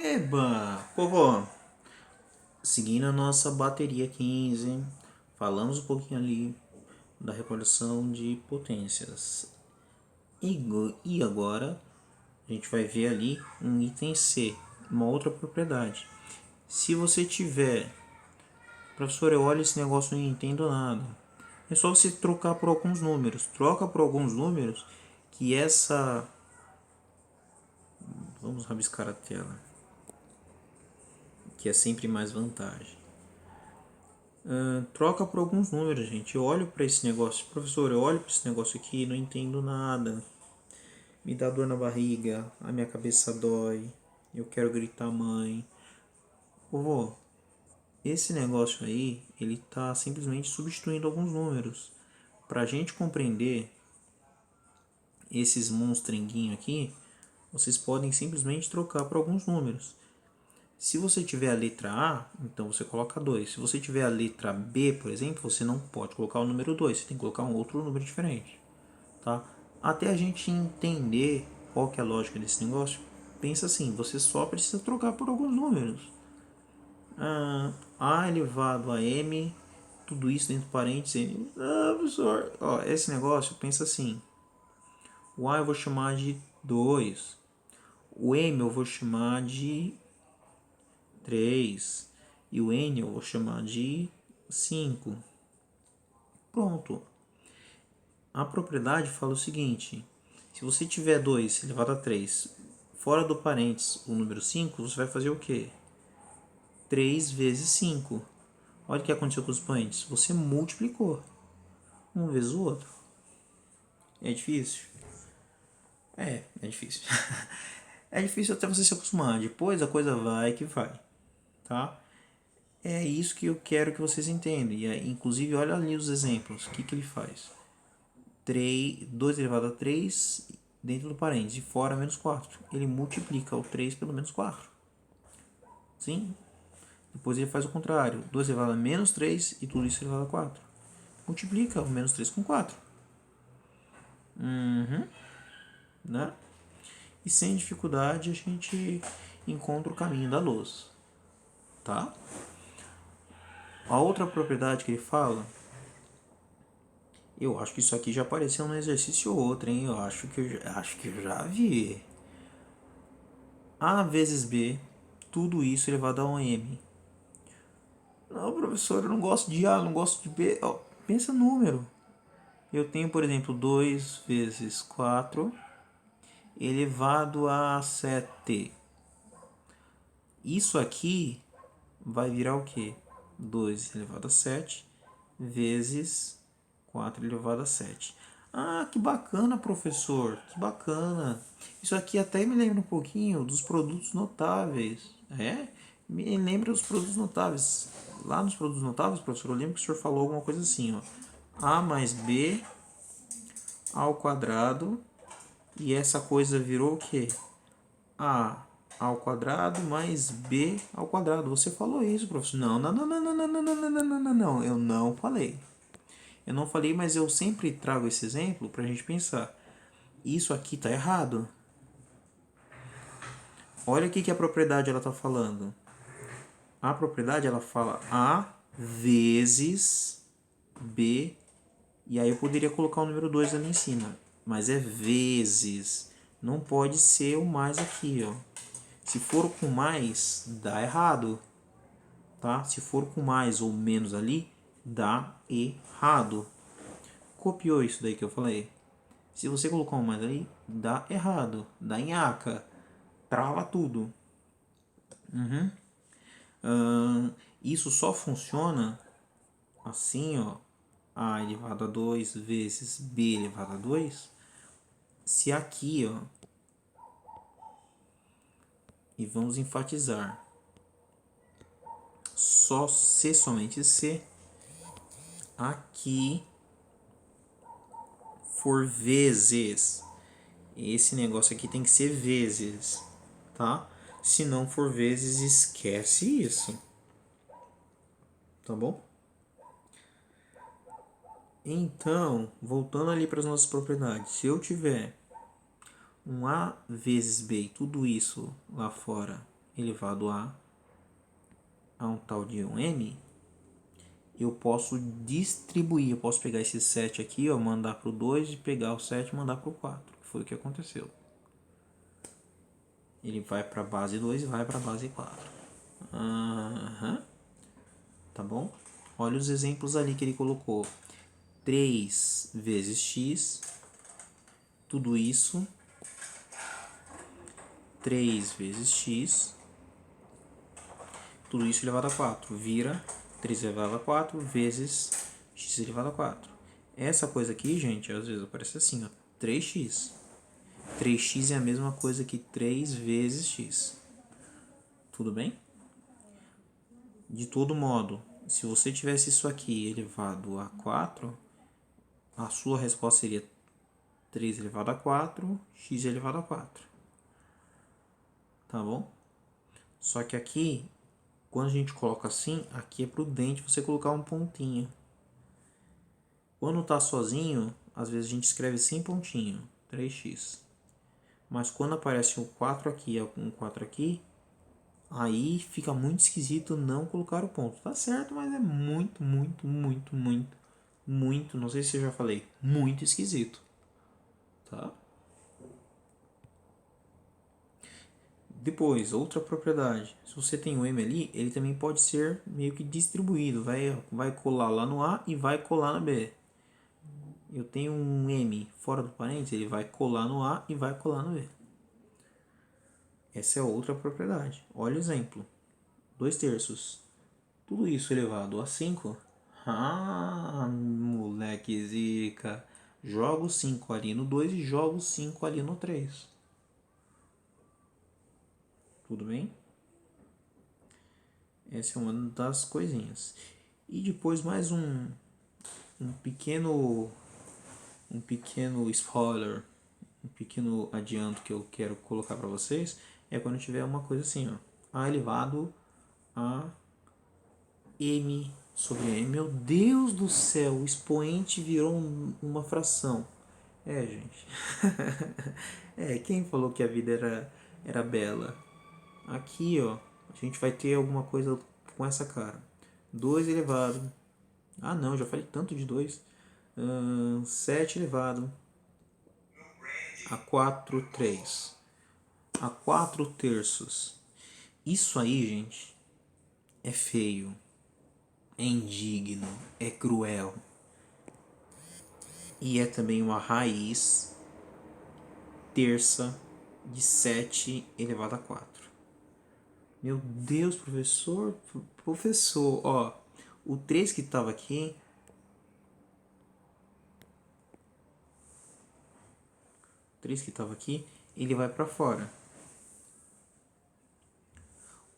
Eba, povo, seguindo a nossa bateria 15, falamos um pouquinho ali da recordação de potências. E agora a gente vai ver ali um item C, uma outra propriedade. Se você tiver, professor, eu olho esse negócio e não entendo nada. É só você trocar por alguns números. Troca por alguns números que essa. Vamos rabiscar a tela, que é sempre mais vantagem. Troca por alguns números, gente. Eu olho para esse negócio, professor, eu olho para esse negócio aqui e não entendo nada. Me dá dor na barriga, a minha cabeça dói, eu quero gritar mãe. Vovô, esse negócio aí, ele tá simplesmente substituindo alguns números. Para a gente compreender esses monstrenguinhos aqui, vocês podem simplesmente trocar por alguns números. Se você tiver a letra A, então você coloca 2. Se você tiver a letra B, por exemplo, você não pode colocar o número 2, você tem que colocar um outro número diferente. Tá? Até a gente entender qual que é a lógica desse negócio, pensa assim, você só precisa trocar por alguns números. A elevado a M, tudo isso dentro de parênteses. Professor, ó, esse negócio, pensa assim, o A eu vou chamar de 2, o M eu vou chamar de 3 e o N eu vou chamar de 5. Pronto. A propriedade fala o seguinte: se você tiver 2 elevado a 3 fora do parênteses o número 5, você vai fazer o quê? 3 vezes 5. Olha o que aconteceu com os parênteses. Você multiplicou um vezes o outro. É difícil? É difícil. É difícil até você se acostumar. Depois a coisa vai que vai. Tá? É isso que eu quero que vocês entendam. E, inclusive, olha ali os exemplos. O que, que ele faz? 2 elevado a 3 dentro do parênteses e fora menos 4. Ele multiplica o 3 pelo menos 4. Sim? Depois ele faz o contrário. 2 elevado a menos 3 e tudo isso elevado a 4. Multiplica o menos 3 com 4. Né? E sem dificuldade a gente encontra o caminho da luz. Tá? A outra propriedade que ele fala, eu acho que isso aqui já apareceu num exercício ou outro, hein? Eu acho que eu já vi. A vezes B, tudo isso elevado a um M. Não, professor, eu não gosto de A, não gosto de B. Oh, pensa no número. Eu tenho, por exemplo, 2 vezes 4 elevado a 7. Isso aqui vai virar o quê? 2 elevado a 7 vezes 4 elevado a 7. Ah, que bacana, professor, que bacana. Isso aqui até me lembra um pouquinho dos produtos notáveis. É? Me lembra dos produtos notáveis. Lá nos produtos notáveis, professor, eu lembro que o senhor falou alguma coisa assim, ó. A mais B ao quadrado. E essa coisa virou o quê? A ao quadrado mais B ao quadrado. Você falou isso, professor. Não, não, não, não, não, não, não, não, não, não, não, não. Eu não falei. Eu não falei, mas eu sempre trago esse exemplo para a gente pensar. Isso aqui está errado. Olha o que a propriedade ela está falando. A propriedade ela fala A vezes B. E aí eu poderia colocar o número 2 ali em cima. Mas é vezes. Não pode ser o mais aqui, ó. Se for com mais, dá errado. Tá? Se for com mais ou menos ali, dá errado. Copiou isso daí que eu falei? Se você colocar um mais ali, dá errado. Dá nhaca. Trava tudo. Isso só funciona assim, ó. A elevado a 2 vezes B elevado a 2. Se aqui, ó. E vamos enfatizar. Só C, somente C. Aqui for vezes. Esse negócio aqui tem que ser vezes, tá? Se não for vezes, esquece isso. Tá bom? Então, voltando ali para as nossas propriedades. Se eu tiver um A vezes B e tudo isso lá fora elevado a um tal de um m, eu posso distribuir. Eu posso pegar esse 7 aqui, ó, mandar para o 2 e pegar o 7 e mandar para o 4. Foi o que aconteceu. Ele vai para a base 2 e vai para a base 4. Tá bom? Olha os exemplos ali que ele colocou. 3 vezes x, tudo isso. 3 vezes x, tudo isso elevado a 4. Vira 3 elevado a 4 vezes x elevado a 4. Essa coisa aqui, gente, às vezes aparece assim, ó, 3x. 3x é a mesma coisa que 3 vezes x. Tudo bem? De todo modo, se você tivesse isso aqui elevado a 4, a sua resposta seria 3 elevado a 4, x elevado a 4. Tá bom? Só que aqui, quando a gente coloca assim, aqui é prudente você colocar um pontinho. Quando está sozinho, às vezes a gente escreve sem pontinho, 3x. Mas quando aparece um 4 aqui e um 4 aqui, aí fica muito esquisito não colocar o ponto. Tá certo, mas é muito, não sei se eu já falei, muito esquisito. Tá? Depois, outra propriedade. Se você tem o M ali, ele também pode ser meio que distribuído. Vai colar lá no A e vai colar no B. Eu tenho um M fora do parênteses, ele vai colar no A e vai colar no B. Essa é outra propriedade. Olha o exemplo. 2/3. Tudo isso elevado a 5. Ah, moleque zica. Jogo 5 ali no 2 e jogo 5 ali no 3. Tudo bem? Essa é uma das coisinhas. E depois mais um pequeno spoiler, um pequeno adianto que eu quero colocar para vocês é quando tiver uma coisa assim, ó, a elevado a m sobre m. Meu Deus do céu, o expoente virou uma fração. É, gente. Quem falou que a vida era bela? Aqui, ó, a gente vai ter alguma coisa com essa cara. 2 elevado. Ah, não, já falei tanto de 2. 7 elevado a 4/3. A 4/3. Isso aí, gente, é feio, é indigno, é cruel. E é também uma raiz terça de 7 elevado a 4. Meu Deus, professor, ó, o 3 que estava aqui, ele vai para fora.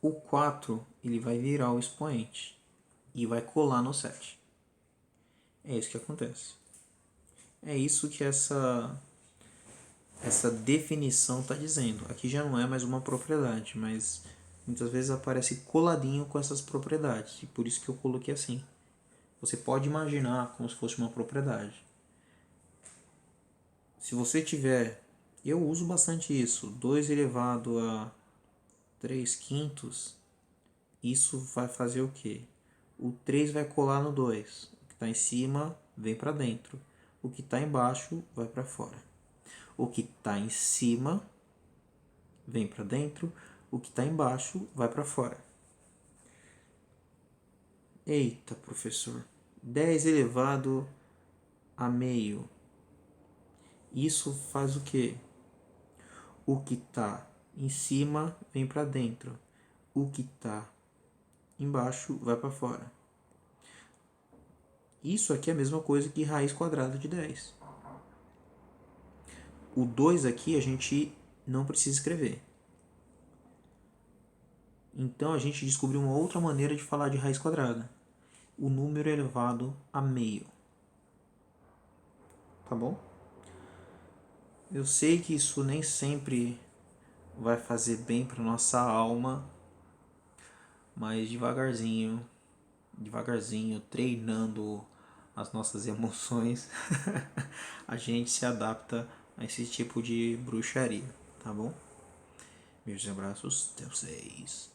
O 4, ele vai virar o expoente e vai colar no 7. É isso que acontece. É isso que essa definição está dizendo. Aqui já não é mais uma propriedade, mas muitas vezes aparece coladinho com essas propriedades, e por isso que eu coloquei assim. Você pode imaginar como se fosse uma propriedade. Se você tiver, eu uso bastante isso, 2 elevado a 3/5, isso vai fazer o quê? O 3 vai colar no 2, o que está em cima vem para dentro, o que está embaixo vai para fora. O que está em cima vem para dentro, o que está embaixo vai para fora. Eita, professor, 10 elevado a meio. Isso faz o quê? O que está em cima vem para dentro, o que está embaixo vai para fora. Isso aqui é a mesma coisa que raiz quadrada de 10. O 2 aqui a gente não precisa escrever. Então a gente descobriu uma outra maneira de falar de raiz quadrada. O número elevado a meio. Tá bom? Eu sei que isso nem sempre vai fazer bem para nossa alma, mas devagarzinho, treinando as nossas emoções, a gente se adapta a esse tipo de bruxaria, tá bom? Beijos e abraços. Até vocês.